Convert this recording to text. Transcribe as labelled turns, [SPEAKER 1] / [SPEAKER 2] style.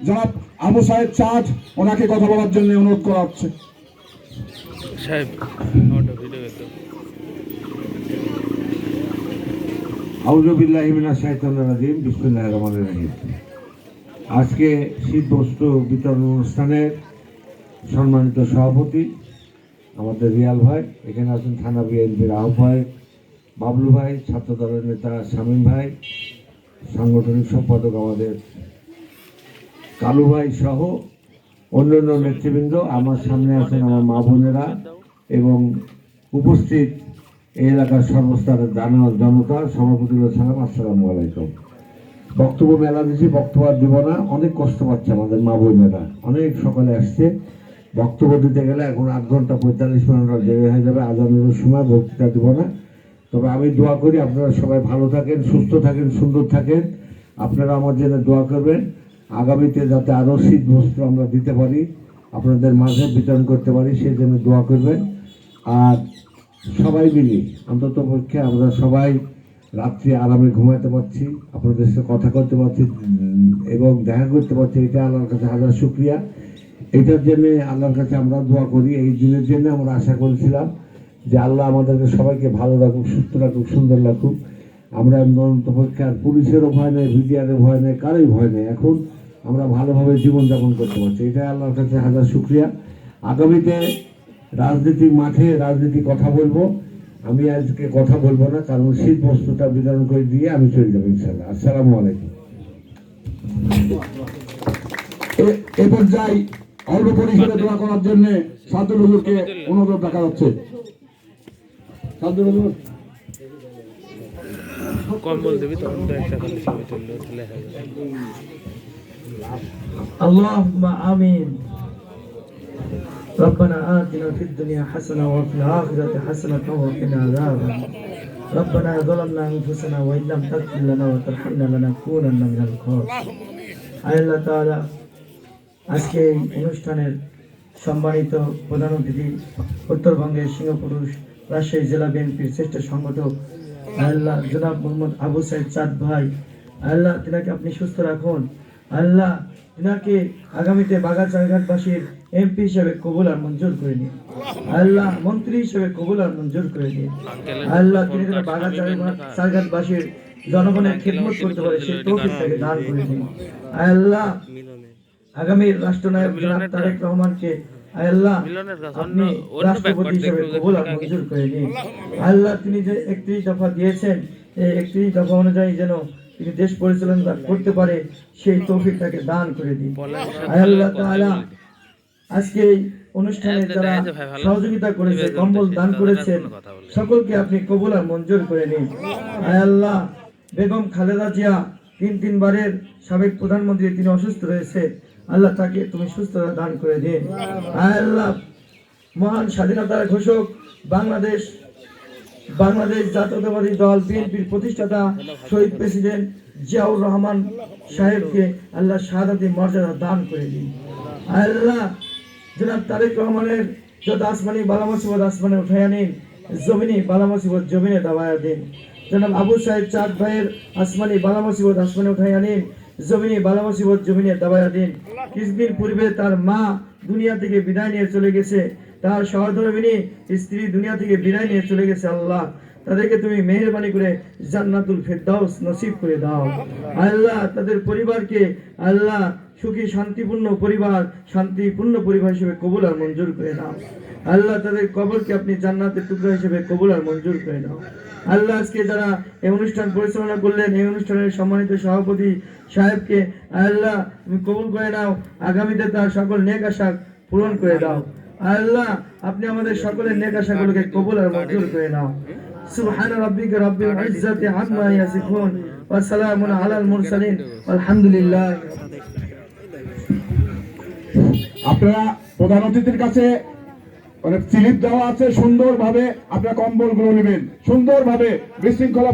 [SPEAKER 1] জনাব আবু সাহেব চাঁদ ওনাকে কথা বলার জন্য অনুরোধ করা হচ্ছে।
[SPEAKER 2] আউযু বিল্লাহি মিনাশ শাইতানির রাজিম, বিসমিল্লাহির রহমানির রহিম। আজকে শীতবস্ত্র বিতরণ অনুষ্ঠানের সম্মানিত সভাপতি আমাদের রিয়াল ভাই, এখানে আছেন থানা বিএনপির আহ্বায়ক বাবলু ভাই, ছাত্র দলের নেতা শামীম ভাই, সাংগঠনিক সম্পাদক আমাদের কালু ভাই সহ অন্যান্য নেতৃবৃন্দ, আমার সামনে আছেন আমার মা বোনেরা এবং উপস্থিত এই এলাকার সর্বস্তরের জনতা, সভাপতি সালাম, আসসালামু আলাইকুম। বক্তব্য মেলা দিচ্ছি, বক্তব্য দিব না, অনেক কষ্ট পাচ্ছে আমাদের মা বোনেরা, অনেক সকালে আসছে। বক্তব্য দিতে গেলে এখন 8 ঘন্টা 45 মিনিট দেরি হয়ে যাবে, আজানের সময় বক্তৃতা দিব না। তবে আমি দোয়া করি আপনারা সবাই ভালো থাকেন, সুস্থ থাকেন, সুন্দর থাকেন। আপনারা আমার জন্য দোয়া করবেন, আগামীতে যাতে আরও শীত বস্ত্র আমরা দিতে পারি, আপনাদের মাঝে বিতরণ করতে পারি, সেই জন্য দোয়া করবেন। আর সবাই মিলে অন্তত পক্ষে আমরা সবাই রাত্রি আরামে ঘুমাতে পারছি, আপনাদের সাথে কথা করতে পারছি এবং দেখা করতে পারছি, এটা আল্লাহর কাছে হাজার শুকরিয়া। এটার জন্য আল্লাহর কাছে আমরা দোয়া করি। এই দিনের জন্য আমরা আশা করেছিলাম যে আল্লাহ আমাদেরকে সবাইকে ভালো রাখুক, সুস্থ রাখুক, সুন্দর রাখুক। আমরা অন্তত পক্ষে আর পুলিশেরও ভয় নেই, মিডিয়ারও ভয় নেই, কারোই ভয় নেই। এখন আমরা ভালোভাবে জীবনযাপন করতে পারছি, এটা আল্লাহর কাছে হাজার শুকরিয়া। আগামীতে রাজনীতির মাঠে রাজনীতি কথা বলবো, আমি আজকে কথা বলবো না, কারণ শীত বস্ত্রটা বিতরণ করে দিয়ে আমি চলে যাবো ইনশাল্লাহ। আসসালামু আলাইকুম।
[SPEAKER 1] এ পর্যায়ে অল্প পরিসরে দোয়া করার জন্য সাদুল হুজুরকে অনুরোধ রাখা হচ্ছে। সাদুল হুজুর
[SPEAKER 3] কম্বল দেবি তখন তো একটা খালি ছবি তুললে তাহলে হয়ে যাবে।
[SPEAKER 4] আল্লাহুম্মা আমিন। ربنا آتنا في الدنيا حسنة وفي الآخرة حسنة وقنا عذاب النار. ربنا ظلمنا أنفسنا وإن لم تغفر لنا وترحمنا لنكونن من الخاسرين. আল্লাহ তাআলা আজকে অনুষ্ঠানের সম্মানিত প্রধান অতিথি উত্তরবঙ্গের সিংহপুরুষ রাজশাহী জেলা বিএনপির শ্রেষ্ঠ সংগঠক আল্লাহ জনাব মোহাম্মদ আবু সাইদ চাঁদ ভাই, আল্লাহ তিনাকে আপনি সুস্থ রাখুন। আল্লাহ তিনাকে আগামীতে বাগাচারঘাটবাসীর এমপি হিসেবে কবুল আর মঞ্জুর করে নিন। আল্লাহ মন্ত্রী হিসেবে কবুল আর মঞ্জুর করে নিন। আল্লাহ তিনি যেন বাগাচারঘাটবাসীর জনগণের খেদমত করতে পারে সেই তৌফিক তাকে দান করে দিন। আল্লাহ আগামীর রাষ্ট্রনায়ক জনাব তারেক রহমানকে আল্লাহ আপনি রাষ্ট্রপতি হিসেবে কবুল আর মঞ্জুর করে নিন। আল্লাহ তিনি যে 31 দফা দিয়েছেন, এই 31 দফা অনুযায়ী যেন তিনি দেশ পরিচালনা করতে পারে সেই তৌফিক তাকে দান করে দিন। আল্লাহ তাআলা আজকে অনুষ্ঠানে যারা সহযোগিতা করেছে, কম্বল দান করেছেন, সকলকে আপনি কবুল আর মঞ্জুর করে নিন। আল্লাহ বেগম খালেদা জিয়া 3 বারের সাবেক প্রধানমন্ত্রী, তিনি অসুস্থ রয়েছে, আল্লাহ তাকে তুমি সুস্থতা দান করে দিন। আল্লাহ মহান স্বাধীনতার ঘোষক বাংলাদেশ জাতীয়তাবাদী দল বিএনপির প্রতিষ্ঠাতা শহীদ প্রেসিডেন্ট জিয়াউর রহমান সাহেবকে আল্লাহ শাহাদাতি মর্যাদা দান করে দিন। আল্লাহ জনাব তারেক রহমানের যত আসমানি বালা মুসিবত আসমানে উঠাইয়া নিন, জমিনি বালা মুসিবত জমিনে দাবায়া দিন। জনাব আবু সাহেব চাঁদ ভাইয়ের আসমানি বালা মুসিবত আসমানে উঠাইয়া নিন, জমিনে বালা মুসিবত জমিনে দাবায়া দিন। কিছুদিন পূর্বে তার মা দুনিয়া থেকে বিদায় নিয়ে চলে গেছে, তার সহধর্মিনী স্ত্রী দুনিয়া থেকে বিদায় নিয়ে চলে গেছে। আল্লাহ তাদেরকে তুমি মেহেরবানি করে জান্নাতুল ফেরদাউস নসিব করে দাও। আল্লাহ তাদের পরিবারকে আল্লাহ সুখী শান্তিপূর্ণ পরিবার হিসেবে কবুল আর মঞ্জুর করে দাও। আল্লাহ তাদের কবরকে আপনি জান্নাতের টুকরা হিসেবে কবুল আর মঞ্জুর করে দাও। আল্লাহ আজকে যারা এই অনুষ্ঠান পরিচালনা করলেন, এই অনুষ্ঠানের সম্মানিত সভাপতি সাহেবকে আল্লাহ তুমি কবুল করে নাও, আগামীতে তার সকল নেক আশা পূরণ করে দাও। আল্লাহ আপনি আমাদের সকলের নেক আশাগুলোকে কবুল আর মঞ্জুর করে নাও। সুবহান রাব্বিকা রাব্বিল ইজ্জাতি আম্মা ইয়াসিফুন ওয়া সালামুন আলাল মুরসালিন আলহামদুলিল্লাহ।
[SPEAKER 1] আপনারা প্রধান অতিথির কাছে স্লিপ দেওয়া আছে, সুন্দরভাবে আপনারা কম্বলগুলো নেবেন, সুন্দরভাবে বিশৃঙ্খলা